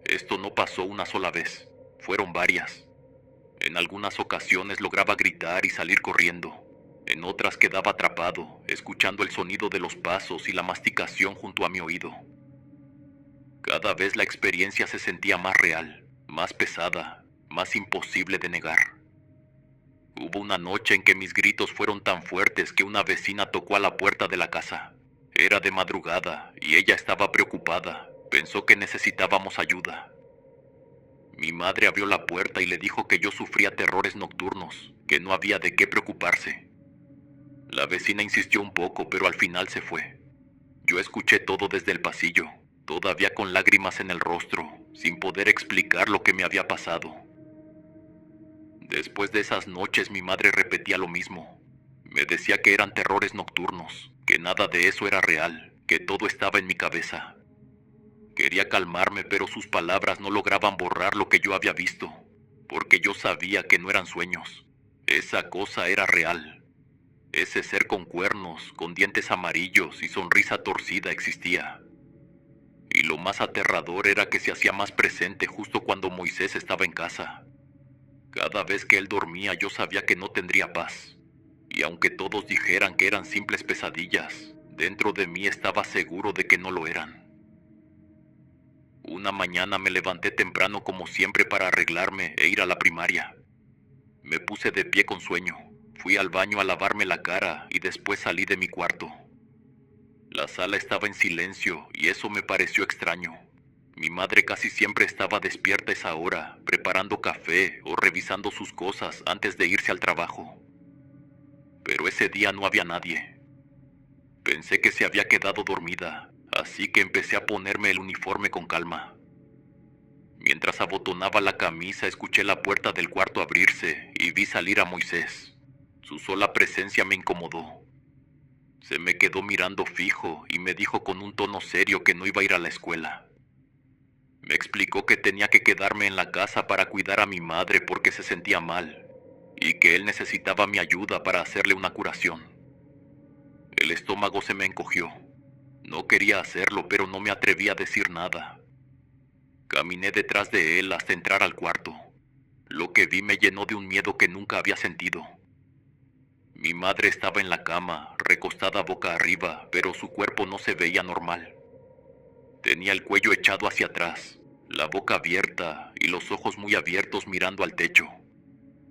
Esto no pasó una sola vez, fueron varias. En algunas ocasiones lograba gritar y salir corriendo. En otras quedaba atrapado, escuchando el sonido de los pasos y la masticación junto a mi oído. Cada vez la experiencia se sentía más real, más pesada, más imposible de negar. Hubo una noche en que mis gritos fueron tan fuertes que una vecina tocó a la puerta de la casa. Era de madrugada y ella estaba preocupada. Pensó que necesitábamos ayuda. Mi madre abrió la puerta y le dijo que yo sufría terrores nocturnos, que no había de qué preocuparse. La vecina insistió un poco, pero al final se fue. Yo escuché todo desde el pasillo, todavía con lágrimas en el rostro, sin poder explicar lo que me había pasado. Después de esas noches mi madre repetía lo mismo. Me decía que eran terrores nocturnos, que nada de eso era real, que todo estaba en mi cabeza. Quería calmarme, pero sus palabras no lograban borrar lo que yo había visto, porque yo sabía que no eran sueños. Esa cosa era real. Ese ser con cuernos, con dientes amarillos y sonrisa torcida existía. Y lo más aterrador era que se hacía más presente justo cuando Moisés estaba en casa. Cada vez que él dormía yo sabía que no tendría paz. Y aunque todos dijeran que eran simples pesadillas, dentro de mí estaba seguro de que no lo eran. Una mañana me levanté temprano como siempre para arreglarme e ir a la primaria. Me puse de pie con sueño, fui al baño a lavarme la cara y después salí de mi cuarto. La sala estaba en silencio y eso me pareció extraño. Mi madre casi siempre estaba despierta a esa hora, preparando café o revisando sus cosas antes de irse al trabajo. Pero ese día no había nadie. Pensé que se había quedado dormida, así que empecé a ponerme el uniforme con calma. Mientras abotonaba la camisa, escuché la puerta del cuarto abrirse y vi salir a Moisés. Su sola presencia me incomodó. Se me quedó mirando fijo y me dijo con un tono serio que no iba a ir a la escuela. Me explicó que tenía que quedarme en la casa para cuidar a mi madre porque se sentía mal y que él necesitaba mi ayuda para hacerle una curación. El estómago se me encogió. No quería hacerlo, pero no me atreví a decir nada. Caminé detrás de él hasta entrar al cuarto. Lo que vi me llenó de un miedo que nunca había sentido. Mi madre estaba en la cama, recostada boca arriba, pero su cuerpo no se veía normal. Tenía el cuello echado hacia atrás, la boca abierta y los ojos muy abiertos mirando al techo.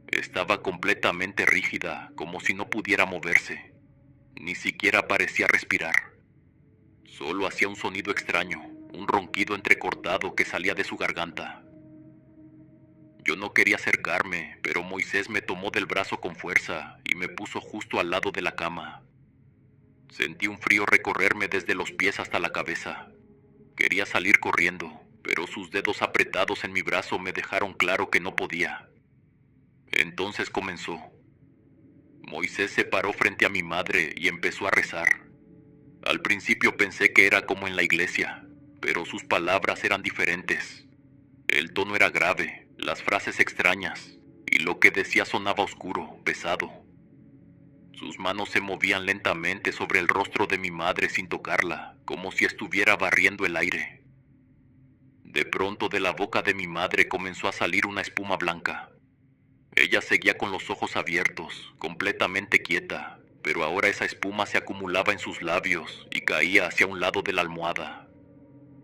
Estaba completamente rígida, como si no pudiera moverse. Ni siquiera parecía respirar. Solo hacía un sonido extraño, un ronquido entrecortado que salía de su garganta. Yo no quería acercarme, pero Moisés me tomó del brazo con fuerza y me puso justo al lado de la cama. Sentí un frío recorrerme desde los pies hasta la cabeza. Quería salir corriendo, pero sus dedos apretados en mi brazo me dejaron claro que no podía. Entonces comenzó. Moisés se paró frente a mi madre y empezó a rezar. Al principio pensé que era como en la iglesia, pero sus palabras eran diferentes. El tono era grave, las frases extrañas, y lo que decía sonaba oscuro, pesado. Sus manos se movían lentamente sobre el rostro de mi madre sin tocarla, como si estuviera barriendo el aire. De pronto de la boca de mi madre comenzó a salir una espuma blanca. Ella seguía con los ojos abiertos, completamente quieta, pero ahora esa espuma se acumulaba en sus labios y caía hacia un lado de la almohada.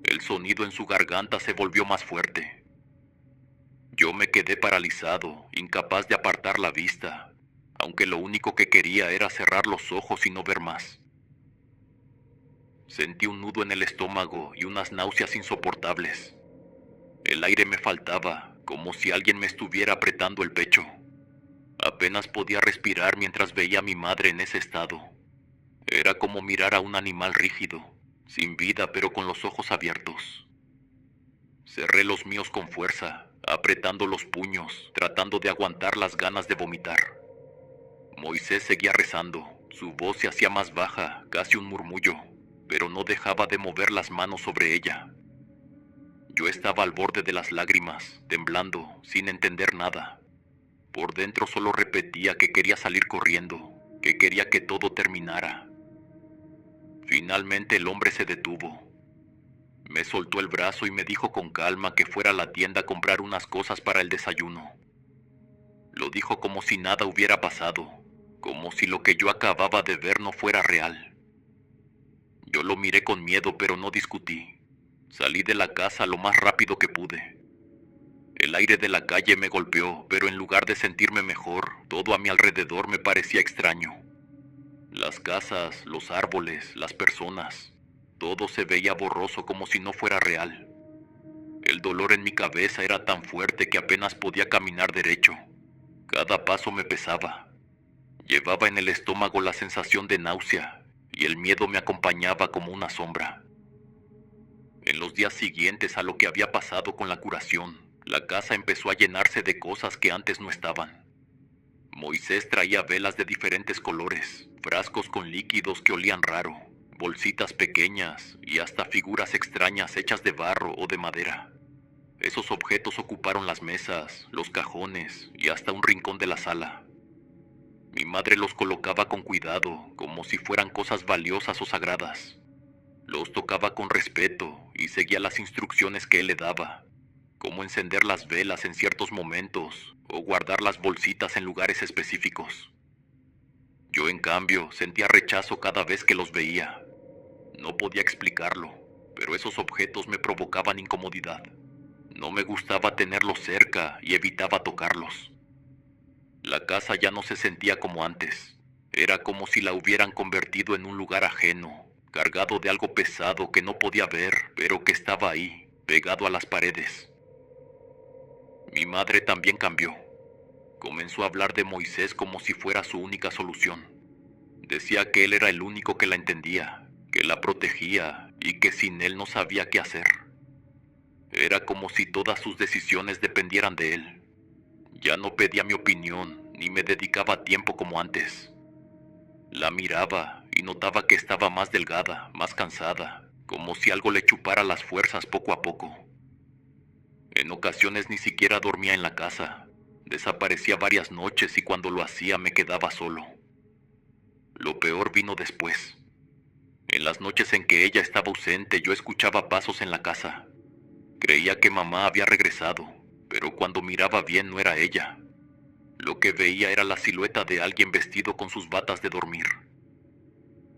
El sonido en su garganta se volvió más fuerte. Yo me quedé paralizado, incapaz de apartar la vista, aunque lo único que quería era cerrar los ojos y no ver más. Sentí un nudo en el estómago y unas náuseas insoportables. El aire me faltaba, como si alguien me estuviera apretando el pecho. Apenas podía respirar mientras veía a mi madre en ese estado. Era como mirar a un animal rígido, sin vida pero con los ojos abiertos. Cerré los míos con fuerza, apretando los puños, tratando de aguantar las ganas de vomitar. Moisés seguía rezando, su voz se hacía más baja, casi un murmullo, pero no dejaba de mover las manos sobre ella. Yo estaba al borde de las lágrimas, temblando, sin entender nada. Por dentro solo repetía que quería salir corriendo, que quería que todo terminara. Finalmente el hombre se detuvo. Me soltó el brazo y me dijo con calma que fuera a la tienda a comprar unas cosas para el desayuno. Lo dijo como si nada hubiera pasado, como si lo que yo acababa de ver no fuera real. Yo lo miré con miedo, pero no discutí. Salí de la casa lo más rápido que pude. El aire de la calle me golpeó, pero en lugar de sentirme mejor, todo a mi alrededor me parecía extraño. Las casas, los árboles, las personas, todo se veía borroso como si no fuera real. El dolor en mi cabeza era tan fuerte que apenas podía caminar derecho. Cada paso me pesaba. Llevaba en el estómago la sensación de náusea, y el miedo me acompañaba como una sombra. En los días siguientes a lo que había pasado con la curación, la casa empezó a llenarse de cosas que antes no estaban. Moisés traía velas de diferentes colores, frascos con líquidos que olían raro, bolsitas pequeñas y hasta figuras extrañas hechas de barro o de madera. Esos objetos ocuparon las mesas, los cajones y hasta un rincón de la sala. Mi madre los colocaba con cuidado, como si fueran cosas valiosas o sagradas. Los tocaba con respeto y seguía las instrucciones que él le daba, como encender las velas en ciertos momentos o guardar las bolsitas en lugares específicos. Yo, en cambio, sentía rechazo cada vez que los veía. No podía explicarlo, pero esos objetos me provocaban incomodidad. No me gustaba tenerlos cerca y evitaba tocarlos. La casa ya no se sentía como antes. Era como si la hubieran convertido en un lugar ajeno, cargado de algo pesado que no podía ver, pero que estaba ahí, pegado a las paredes. Mi madre también cambió. Comenzó a hablar de Moisés como si fuera su única solución. Decía que él era el único que la entendía, que la protegía y que sin él no sabía qué hacer. Era como si todas sus decisiones dependieran de él. Ya no pedía mi opinión, ni me dedicaba tiempo como antes. La miraba y notaba que estaba más delgada, más cansada, como si algo le chupara las fuerzas poco a poco. En ocasiones ni siquiera dormía en la casa. Desaparecía varias noches y cuando lo hacía me quedaba solo. Lo peor vino después. En las noches en que ella estaba ausente, yo escuchaba pasos en la casa. Creía que mamá había regresado, pero cuando miraba bien no era ella. Lo que veía era la silueta de alguien vestido con sus batas de dormir.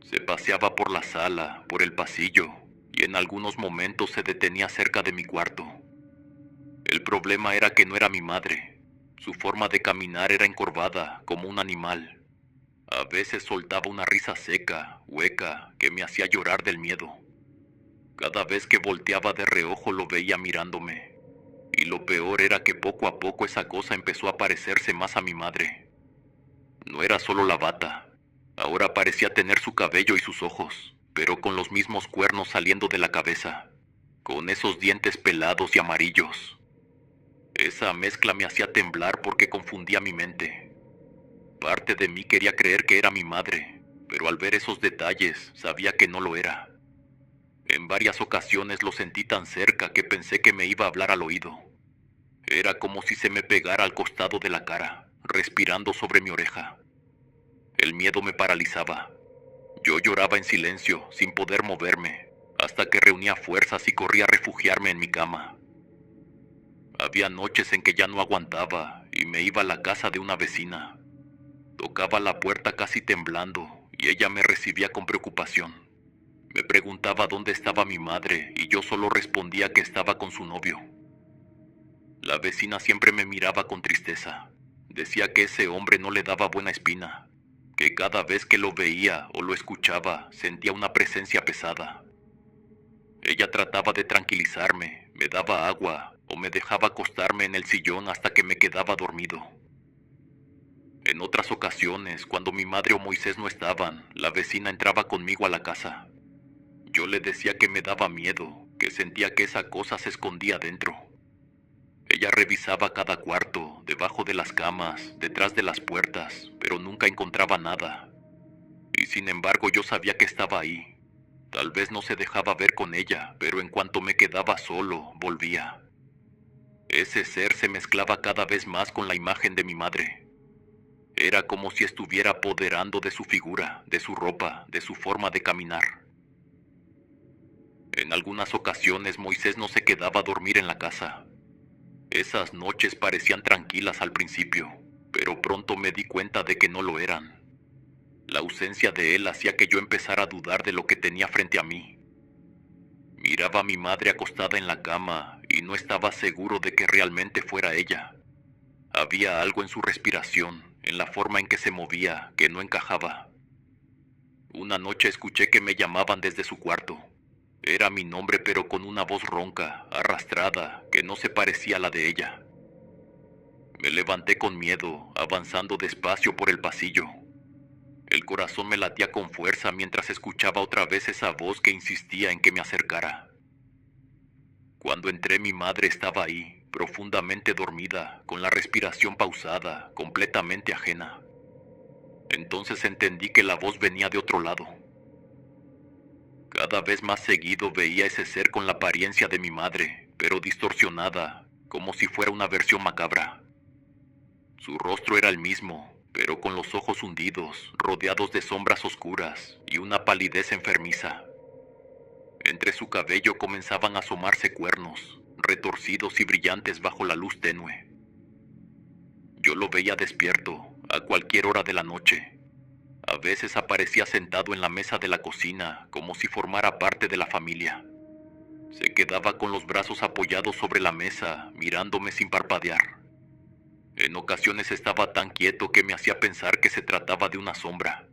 Se paseaba por la sala, por el pasillo, y en algunos momentos se detenía cerca de mi cuarto. El problema era que no era mi madre. Su forma de caminar era encorvada, como un animal. A veces soltaba una risa seca, hueca, que me hacía llorar del miedo. Cada vez que volteaba de reojo lo veía mirándome. Y lo peor era que poco a poco esa cosa empezó a parecerse más a mi madre. No era solo la bata. Ahora parecía tener su cabello y sus ojos, pero con los mismos cuernos saliendo de la cabeza, con esos dientes pelados y amarillos. Esa mezcla me hacía temblar porque confundía mi mente. Parte de mí quería creer que era mi madre, pero al ver esos detalles sabía que no lo era. En varias ocasiones lo sentí tan cerca que pensé que me iba a hablar al oído. Era como si se me pegara al costado de la cara, respirando sobre mi oreja. El miedo me paralizaba. Yo lloraba en silencio, sin poder moverme, hasta que reunía fuerzas y corría a refugiarme en mi cama. Había noches en que ya no aguantaba y me iba a la casa de una vecina. Tocaba la puerta casi temblando y ella me recibía con preocupación. Me preguntaba dónde estaba mi madre y yo solo respondía que estaba con su novio. La vecina siempre me miraba con tristeza. Decía que ese hombre no le daba buena espina, que cada vez que lo veía o lo escuchaba sentía una presencia pesada. Ella trataba de tranquilizarme, me daba agua o me dejaba acostarme en el sillón hasta que me quedaba dormido. En otras ocasiones, cuando mi madre o Moisés no estaban, la vecina entraba conmigo a la casa. Yo le decía que me daba miedo, que sentía que esa cosa se escondía dentro. Ella revisaba cada cuarto, debajo de las camas, detrás de las puertas, pero nunca encontraba nada. Y sin embargo yo sabía que estaba ahí. Tal vez no se dejaba ver con ella, pero en cuanto me quedaba solo, volvía. Ese ser se mezclaba cada vez más con la imagen de mi madre. Era como si estuviera apoderando de su figura, de su ropa, de su forma de caminar. En algunas ocasiones Moisés no se quedaba a dormir en la casa. Esas noches parecían tranquilas al principio, pero pronto me di cuenta de que no lo eran. La ausencia de él hacía que yo empezara a dudar de lo que tenía frente a mí. Miraba a mi madre acostada en la cama y no estaba seguro de que realmente fuera ella. Había algo en su respiración, en la forma en que se movía, que no encajaba. Una noche escuché que me llamaban desde su cuarto. Era mi nombre pero con una voz ronca, arrastrada, que no se parecía a la de ella. Me levanté con miedo, avanzando despacio por el pasillo. El corazón me latía con fuerza mientras escuchaba otra vez esa voz que insistía en que me acercara. Cuando entré, mi madre estaba ahí, profundamente dormida, con la respiración pausada, completamente ajena. Entonces entendí que la voz venía de otro lado. Cada vez más seguido veía ese ser con la apariencia de mi madre, pero distorsionada, como si fuera una versión macabra. Su rostro era el mismo, pero con los ojos hundidos, rodeados de sombras oscuras y una palidez enfermiza. Entre su cabello comenzaban a asomarse cuernos, retorcidos y brillantes bajo la luz tenue. Yo lo veía despierto, a cualquier hora de la noche. A veces aparecía sentado en la mesa de la cocina, como si formara parte de la familia. Se quedaba con los brazos apoyados sobre la mesa, mirándome sin parpadear. En ocasiones estaba tan quieto que me hacía pensar que se trataba de una sombra,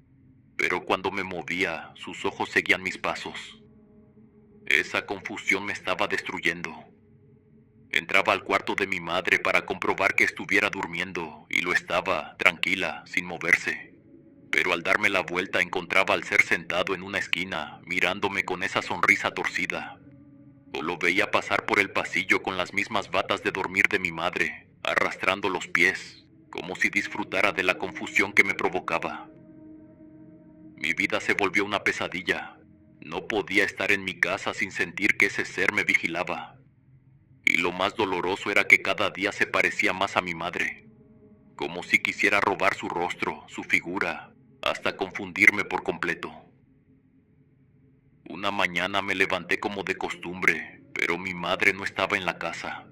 pero cuando me movía, sus ojos seguían mis pasos. Esa confusión me estaba destruyendo. Entraba al cuarto de mi madre para comprobar que estuviera durmiendo, y lo estaba, tranquila, sin moverse. Pero al darme la vuelta encontraba al ser sentado en una esquina, mirándome con esa sonrisa torcida. o lo veía pasar por el pasillo con las mismas batas de dormir de mi madre, arrastrando los pies, como si disfrutara de la confusión que me provocaba. Mi vida se volvió una pesadilla. No podía estar en mi casa sin sentir que ese ser me vigilaba. Y lo más doloroso era que cada día se parecía más a mi madre, como si quisiera robar su rostro, su figura, hasta confundirme por completo. Una mañana me levanté como de costumbre, pero mi madre no estaba en la casa.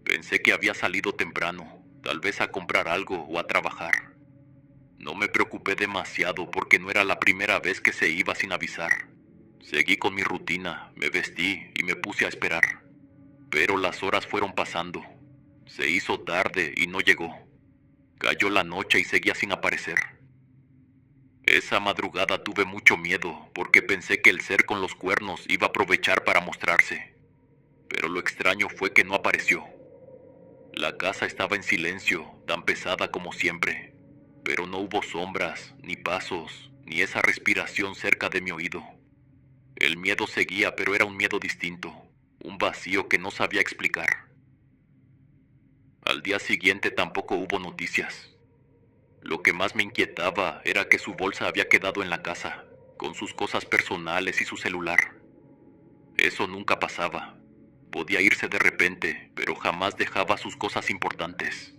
Pensé que había salido temprano, tal vez a comprar algo o a trabajar. No me preocupé demasiado porque no era la primera vez que se iba sin avisar. Seguí con mi rutina, me vestí y me puse a esperar. Pero las horas fueron pasando. Se hizo tarde y no llegó. Cayó la noche y seguía sin aparecer. Esa madrugada tuve mucho miedo porque pensé que el ser con los cuernos iba a aprovechar para mostrarse. Pero lo extraño fue que no apareció. La casa estaba en silencio, tan pesada como siempre, pero no hubo sombras, ni pasos, ni esa respiración cerca de mi oído. El miedo seguía, pero era un miedo distinto, un vacío que no sabía explicar. Al día siguiente tampoco hubo noticias. Lo que más me inquietaba era que su bolsa había quedado en la casa, con sus cosas personales y su celular. Eso nunca pasaba. Podía irse de repente, pero jamás dejaba sus cosas importantes.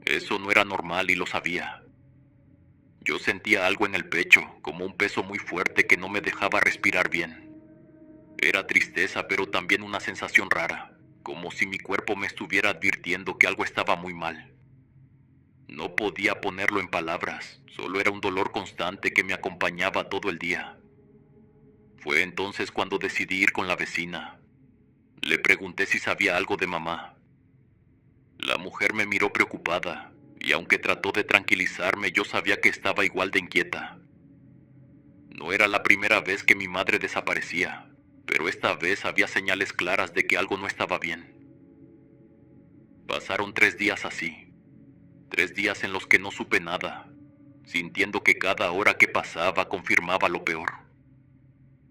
Eso no era normal y lo sabía. Yo sentía algo en el pecho, como un peso muy fuerte que no me dejaba respirar bien. Era tristeza, pero también una sensación rara, como si mi cuerpo me estuviera advirtiendo que algo estaba muy mal. No podía ponerlo en palabras, solo era un dolor constante que me acompañaba todo el día. Fue entonces cuando decidí ir con la vecina. Le pregunté si sabía algo de mamá. La mujer me miró preocupada, y aunque trató de tranquilizarme, yo sabía que estaba igual de inquieta. No era la primera vez que mi madre desaparecía, pero esta vez había señales claras de que algo no estaba bien. Pasaron 3 días así, 3 días en los que no supe nada, sintiendo que cada hora que pasaba confirmaba lo peor.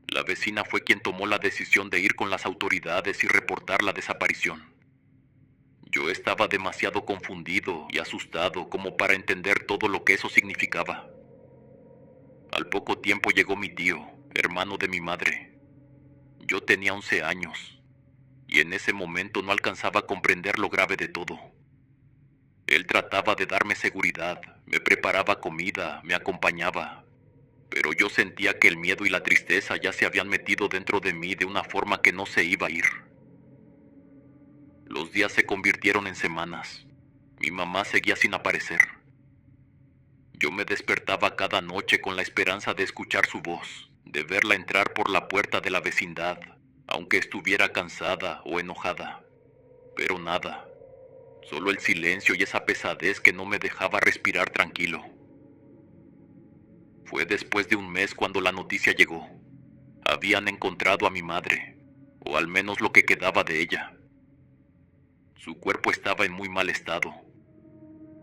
La vecina fue quien tomó la decisión de ir con las autoridades y reportar la desaparición. Yo estaba demasiado confundido y asustado como para entender todo lo que eso significaba. Al poco tiempo llegó mi tío, hermano de mi madre. Yo tenía 11 años, y en ese momento no alcanzaba a comprender lo grave de todo. Él trataba de darme seguridad, me preparaba comida, me acompañaba, pero yo sentía que el miedo y la tristeza ya se habían metido dentro de mí de una forma que no se iba a ir. Los días se convirtieron en semanas. Mi mamá seguía sin aparecer. Yo me despertaba cada noche con la esperanza de escuchar su voz, de verla entrar por la puerta de la vecindad, aunque estuviera cansada o enojada. Pero nada, solo el silencio y esa pesadez que no me dejaba respirar tranquilo. Fue después de un mes cuando la noticia llegó. Habían encontrado a mi madre, o al menos lo que quedaba de ella. Su cuerpo estaba en muy mal estado.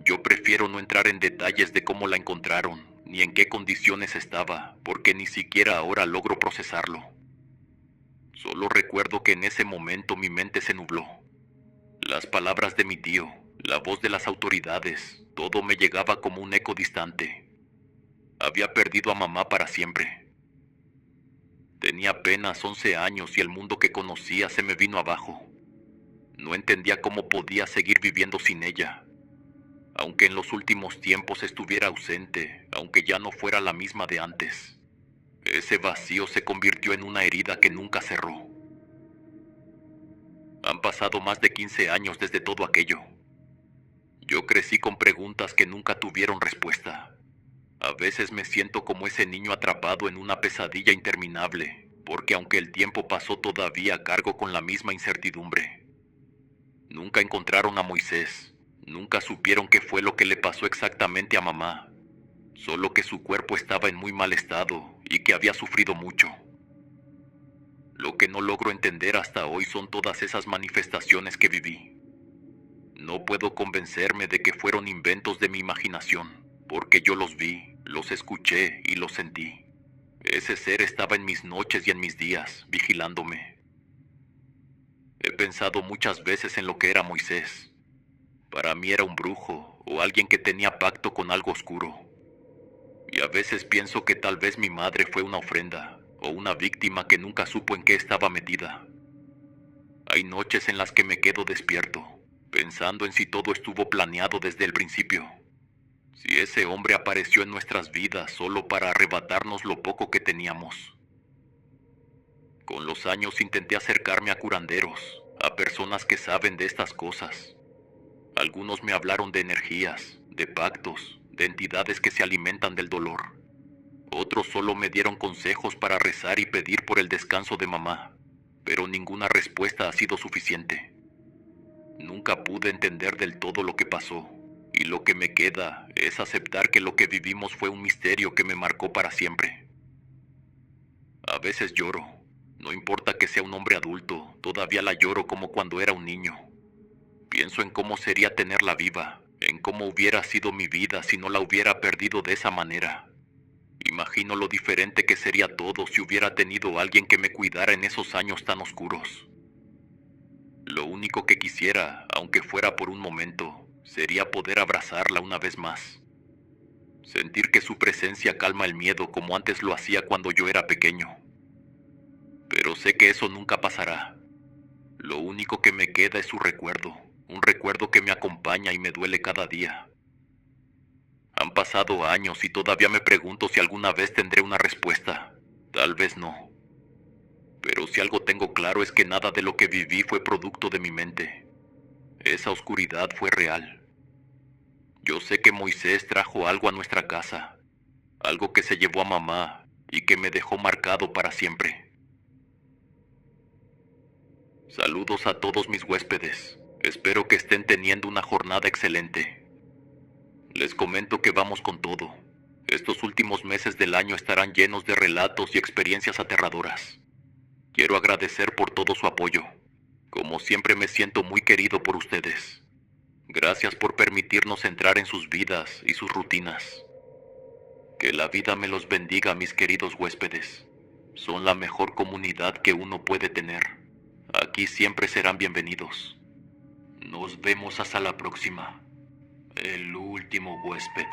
Yo prefiero no entrar en detalles de cómo la encontraron, ni en qué condiciones estaba, porque ni siquiera ahora logro procesarlo. Solo recuerdo que en ese momento mi mente se nubló. Las palabras de mi tío, la voz de las autoridades, todo me llegaba como un eco distante. Había perdido a mamá para siempre. Tenía apenas 11 años y el mundo que conocía se me vino abajo. No entendía cómo podía seguir viviendo sin ella. Aunque en los últimos tiempos estuviera ausente, aunque ya no fuera la misma de antes. Ese vacío se convirtió en una herida que nunca cerró. Han pasado más de 15 años desde todo aquello. Yo crecí con preguntas que nunca tuvieron respuesta. A veces me siento como ese niño atrapado en una pesadilla interminable, porque aunque el tiempo pasó todavía cargo con la misma incertidumbre. Nunca encontraron a Moisés, nunca supieron qué fue lo que le pasó exactamente a mamá, solo que su cuerpo estaba en muy mal estado y que había sufrido mucho. Lo que no logro entender hasta hoy son todas esas manifestaciones que viví. No puedo convencerme de que fueron inventos de mi imaginación, porque yo los vi, los escuché y los sentí. Ese ser estaba en mis noches y en mis días, vigilándome. He pensado muchas veces en lo que era Moisés. Para mí era un brujo o alguien que tenía pacto con algo oscuro. Y a veces pienso que tal vez mi madre fue una ofrenda o una víctima que nunca supo en qué estaba metida. Hay noches en las que me quedo despierto, pensando en si todo estuvo planeado desde el principio. Si ese hombre apareció en nuestras vidas solo para arrebatarnos lo poco que teníamos. Con los años intenté acercarme a curanderos, a personas que saben de estas cosas. Algunos me hablaron de energías, de pactos, de entidades que se alimentan del dolor. Otros solo me dieron consejos para rezar y pedir por el descanso de mamá, pero ninguna respuesta ha sido suficiente. Nunca pude entender del todo lo que pasó, y lo que me queda es aceptar que lo que vivimos fue un misterio que me marcó para siempre. A veces lloro. No importa que sea un hombre adulto, todavía la lloro como cuando era un niño. Pienso en cómo sería tenerla viva, en cómo hubiera sido mi vida si no la hubiera perdido de esa manera. Imagino lo diferente que sería todo si hubiera tenido alguien que me cuidara en esos años tan oscuros. Lo único que quisiera, aunque fuera por un momento, sería poder abrazarla una vez más. Sentir que su presencia calma el miedo como antes lo hacía cuando yo era pequeño. Pero sé que eso nunca pasará. Lo único que me queda es su recuerdo, un recuerdo que me acompaña y me duele cada día. Han pasado años y todavía me pregunto si alguna vez tendré una respuesta. Tal vez no. Pero si algo tengo claro es que nada de lo que viví fue producto de mi mente. Esa oscuridad fue real. Yo sé que Moisés trajo algo a nuestra casa, algo que se llevó a mamá y que me dejó marcado para siempre. Saludos a todos mis huéspedes. Espero que estén teniendo una jornada excelente. Les comento que vamos con todo. Estos últimos meses del año estarán llenos de relatos y experiencias aterradoras. Quiero agradecer por todo su apoyo. Como siempre me siento muy querido por ustedes. Gracias por permitirnos entrar en sus vidas y sus rutinas. Que la vida me los bendiga, mis queridos huéspedes. Son la mejor comunidad que uno puede tener. Aquí siempre serán bienvenidos. Nos vemos hasta la próxima. El último huésped.